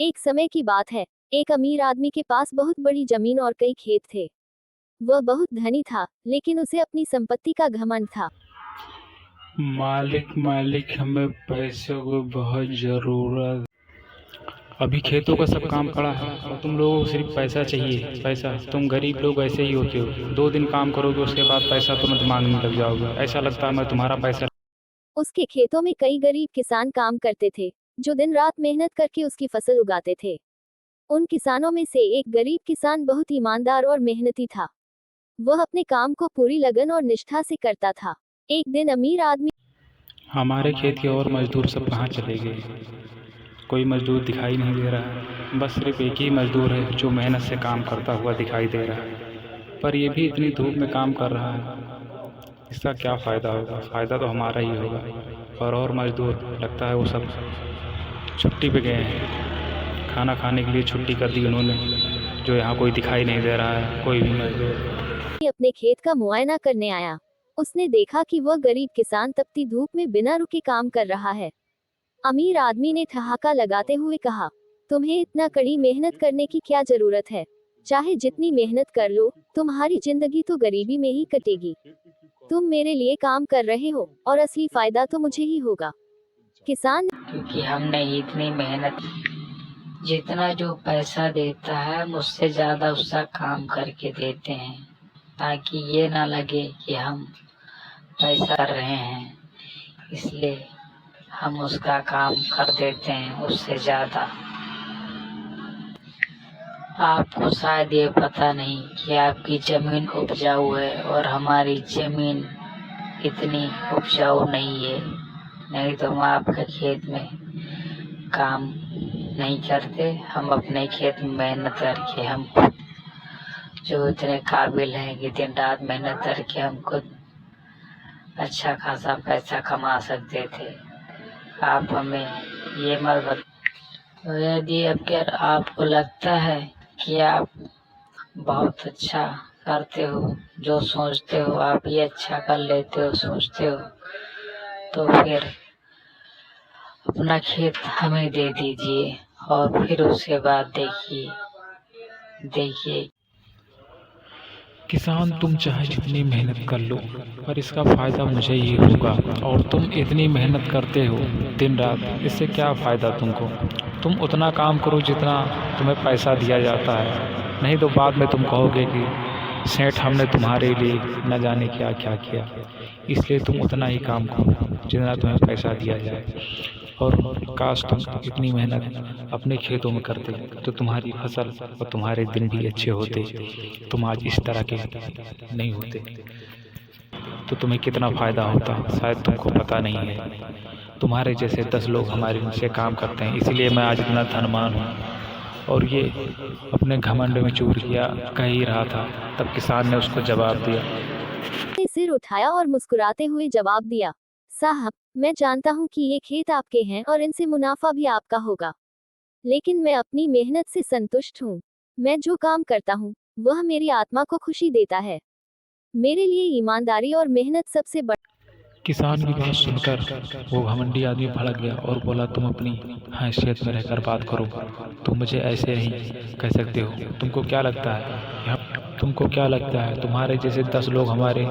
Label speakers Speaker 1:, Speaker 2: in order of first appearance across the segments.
Speaker 1: एक समय की बात है। एक अमीर आदमी के पास बहुत बड़ी जमीन और कई खेत थे। वह बहुत धनी था, लेकिन उसे अपनी संपत्ति का घमंड था।
Speaker 2: मालिक मालिक हमें पैसों की बहुत ज़रूरत। अभी खेतों का सब काम पड़ा है और तुम लोगों को सिर्फ पैसा चाहिए, पैसा। तुम गरीब लोग ऐसे ही होते हो, 2 दिन काम करोगे उसके बाद पैसा तुरंत मांगने लग जाओगे। ऐसा लगता है मैं तुम्हारा पैसा।
Speaker 1: उसके खेतों में कई गरीब किसान काम करते थे, जो दिन रात मेहनत करके उसकी फसल उगाते थे। उन किसानों में से एक गरीब किसान बहुत ईमानदार और मेहनती था। वह अपने काम को पूरी लगन और निष्ठा से करता था। एक दिन अमीर आदमी
Speaker 2: हमारे खेत के और मजदूर सब कहाँ चले गए? कोई मजदूर दिखाई नहीं दे रहा है। बस सिर्फ एक ही मजदूर है जो मेहनत से काम करता हुआ दिखाई दे रहा है, पर ये भी इतनी धूप में काम कर रहा है। इसका क्या फ़ायदा होगा? फ़ायदा तो हमारा ही होगा। और मज़दूर लगता है वो सब छुट्टी पे गए हैं। खाना खाने के लिए छुट्टी कर दी उन्होंने। जो यहाँ कोई दिखाई नहीं दे रहा है, कोई भी मज़दूर।
Speaker 1: अपने खेत का मुआयना करने आया। उसने देखा कि वह गरीब किसान तपती धूप में बिना रुके काम कर रहा है। अमीर आदमी ने ठहाका लगाते हुए कहा, तुम्हें इतना कड़ी मेहनत करने की क्या जरूरत है? चाहे जितनी मेहनत कर लो, तुम्हारी जिंदगी तो गरीबी में ही कटेगी। तुम मेरे लिए काम कर रहे हो, और असली फायदा तो मुझे ही होगा। किसान
Speaker 3: क्योंकि हमने इतनी मेहनत, जितना जो पैसा देता है मुझसे ज्यादा उसका काम करके देते हैं, ताकि ये ना लगे कि हम पैसा कर रहे हैं, इसलिए हम उसका काम कर देते हैं उससे ज्यादा। आपको शायद ये पता नहीं कि आपकी जमीन उपजाऊ है और हमारी जमीन इतनी उपजाऊ नहीं है, नहीं तो हम आपके खेत में काम नहीं करते। हम अपने खेत में मेहनत करके हम जो इतने काबिल हैं कि दिन रात मेहनत करके हम खुद अच्छा खासा पैसा कमा सकते थे। आप हमें ये मत बता। तो यदि अगर आपको लगता है कि आप बहुत अच्छा करते हो, जो सोचते हो आप ये अच्छा कर लेते हो, सोचते हो, तो फिर अपना खेत हमें दे दीजिए और फिर उसके बाद देखिए।
Speaker 2: किसान तुम चाहे जितनी मेहनत कर लो, पर इसका फ़ायदा मुझे ही होगा। और तुम इतनी मेहनत करते हो दिन रात, इससे क्या फ़ायदा तुमको? तुम उतना काम करो जितना तुम्हें पैसा दिया जाता है, नहीं तो बाद में तुम कहोगे कि सेठ हमने तुम्हारे लिए न जाने क्या क्या किया। इसलिए तुम उतना ही काम करो जितना तुम्हें पैसा दिया जाए। और काश तुम इतनी मेहनत अपने खेतों में करते तो तुम्हारी फसल और तुम्हारे दिन भी अच्छे होते। तुम आज इस तरह के नहीं होते तो तुम्हें कितना फ़ायदा होता, शायद तुमको पता नहीं है। तुम्हारे जैसे 10 लोग हमारे नीचे काम करते हैं, इसीलिए मैं आज इतना धनवान हूँ। और ये अपने घमंड में चूर किया कह ही रहा था, तब किसान ने उसको जवाब दिया।
Speaker 1: सिर उठाया और मुस्कुराते हुए जवाब दिया, साहब, मैं जानता हूँ कि ये खेत आपके हैं और इनसे मुनाफा भी आपका होगा, लेकिन मैं अपनी मेहनत से संतुष्ट हूँ। मैं जो काम करता हूँ, वह मेरी आत्मा को खुशी देता है। मेरे लिए ईमानदारी और मेहनत सबसे बड़ा।
Speaker 2: किसान की बात सुनकर वो घमंडी आदमी भड़क गया और बोला, तुम अपनी हैसियत में रहकर बात करो। तुम मुझे ऐसे नहीं कह सकते हो। तुमको क्या लगता है तुम्हारे जैसे 10 लोग हमारे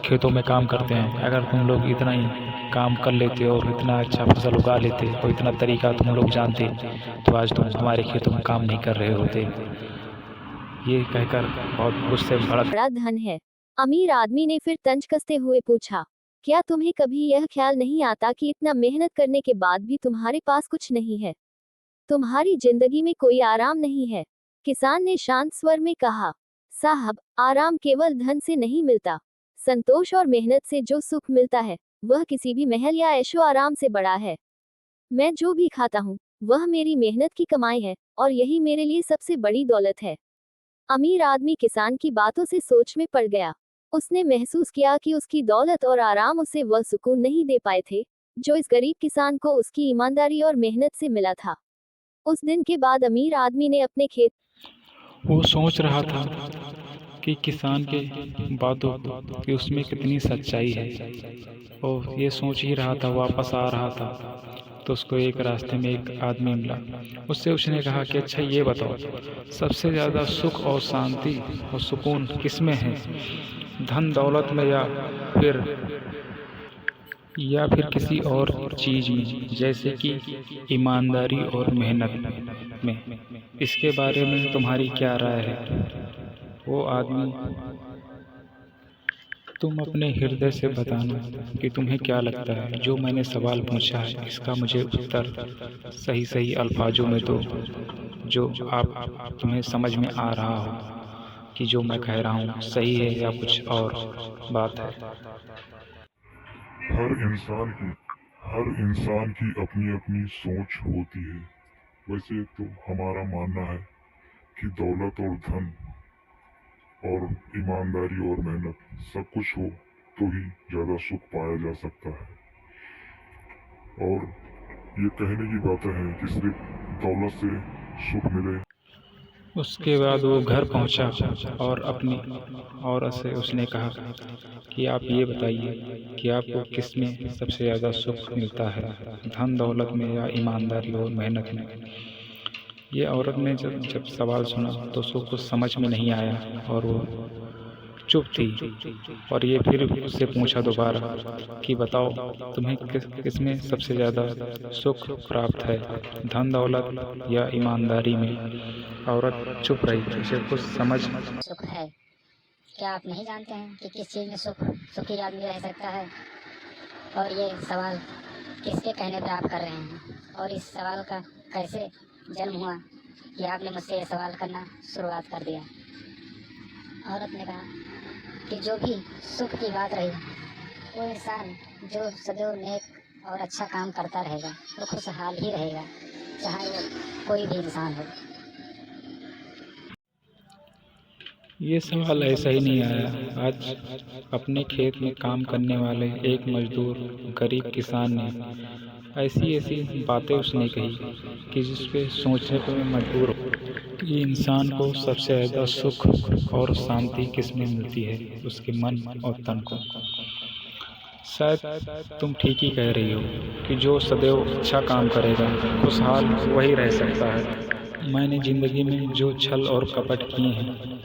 Speaker 2: खेतों में काम करते हैं? अगर तुम लोग इतना ही काम कर लेते और इतना अच्छा फसल उगा लेते और इतना तरीका तुम लोग जानते, तो आज तुम हमारे खेतों में काम नहीं कर रहे होते। ये कहकर बहुत गुस्से में भड़क।
Speaker 1: बड़ा धन है। अमीर आदमी ने फिर तंज कसते हुए पूछा, क्या तुम्हें कभी यह ख्याल नहीं आता कि इतना मेहनत करने के बाद भी तुम्हारे पास कुछ नहीं है? तुम्हारी जिंदगी में कोई आराम नहीं है। किसान ने शांत स्वर में कहा, साहब, आराम केवल धन से नहीं मिलता। संतोष और मेहनत से जो सुख मिलता है, वह किसी भी महल या ऐशो आराम से बड़ा है। मैं जो भी खाता हूँ, वह मेरी मेहनत की कमाई है, और यही मेरे लिए सबसे बड़ी दौलत है। अमीर आदमी किसान की बातों से सोच में पड़ गया। उसने महसूस किया कि उसकी दौलत और आराम उसे वह सुकून नहीं दे पाए थे, जो इस गरीब किसान को उसकी ईमानदारी और मेहनत से मिला था। उस दिन के बाद अमीर आदमी ने अपने खेत
Speaker 2: वो सोच रहा था कि किसान के बातों को कि उसमें कितनी सच्चाई है, और ये सोच ही रहा था, वापस आ रहा था तो उसको एक रास्ते में एक आदमी मिला। उससे उसने कहा कि अच्छा ये बताओ, सबसे ज़्यादा सुख और शांति और सुकून किस में है, धन दौलत में या फिर किसी और चीज़ में, जैसे कि ईमानदारी और मेहनत में? इसके बारे में तुम्हारी क्या राय है? वो आदमी, तुम अपने हृदय से बताना कि तुम्हें क्या लगता है। जो मैंने सवाल पूछा है इसका मुझे उत्तर सही सही अल्फाजों में दो, जो आप तुम्हें समझ में आ रहा हो कि जो मैं कह रहा हूँ सही है या कुछ और बात है।
Speaker 4: हर इंसान की अपनी अपनी सोच होती है। वैसे तो हमारा मानना है कि दौलत और धन और ईमानदारी और मेहनत सब कुछ हो तो ही ज़्यादा सुख पाया जा सकता है। और ये कहने की बातें हैं कि सिर्फ दौलत से सुख मिले।
Speaker 2: उसके बाद वो घर पहुंचा और अपनी औरत से उसने कहा कि आप ये बताइए कि आपको किस में सबसे ज़्यादा सुख मिलता है, धन दौलत में या ईमानदारी और मेहनत में? ये औरत ने जब सवाल सुना तो उसको कुछ समझ में नहीं आया और वो चुप थी। और ये फिर उससे पूछा दोबारा कि बताओ, तुम्हें किस में सबसे ज़्यादा सुख प्राप्त है, धन दौलत या ईमानदारी में? औरत चुप रही, उसे कुछ समझ
Speaker 5: सुख है। क्या आप नहीं जानते हैं कि किस चीज़ में सुखी आदमी रह सकता है? और ये सवाल किसके कहने पे आप कर रहे हैं? और इस सवाल का कैसे जन्म हुआ कि आपने मुझसे ये सवाल करना शुरुआत कर दिया? औरत ने कहा कि जो भी सुख की बात रही, वो इंसान जो सदैव नेक और अच्छा काम करता रहेगा वो खुशहाल ही रहेगा, चाहे वो कोई भी इंसान हो।
Speaker 2: ये सवाल ऐसा ही नहीं आया। आज अपने खेत में काम करने वाले एक मजदूर गरीब किसान ने ऐसी बातें उसने कही कि जिस पे सोचने पर मैं मजबूर हूँ कि इंसान को सबसे ज़्यादा सुख और शांति किस में मिलती है, उसके मन और तन को। शायद तुम ठीक ही कह रही हो कि जो सदैव अच्छा काम करेगा खुशहाल वही रह सकता है। मैंने ज़िंदगी में जो छल और कपट किए हैं,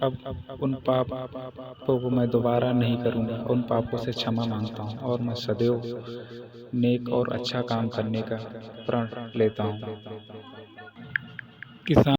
Speaker 2: अब उन पापों को मैं दोबारा नहीं करूँगा। उन पापों से क्षमा मांगता हूँ और मैं सदैव नेक और अच्छा काम करने का प्रण लेता हूँ। किसान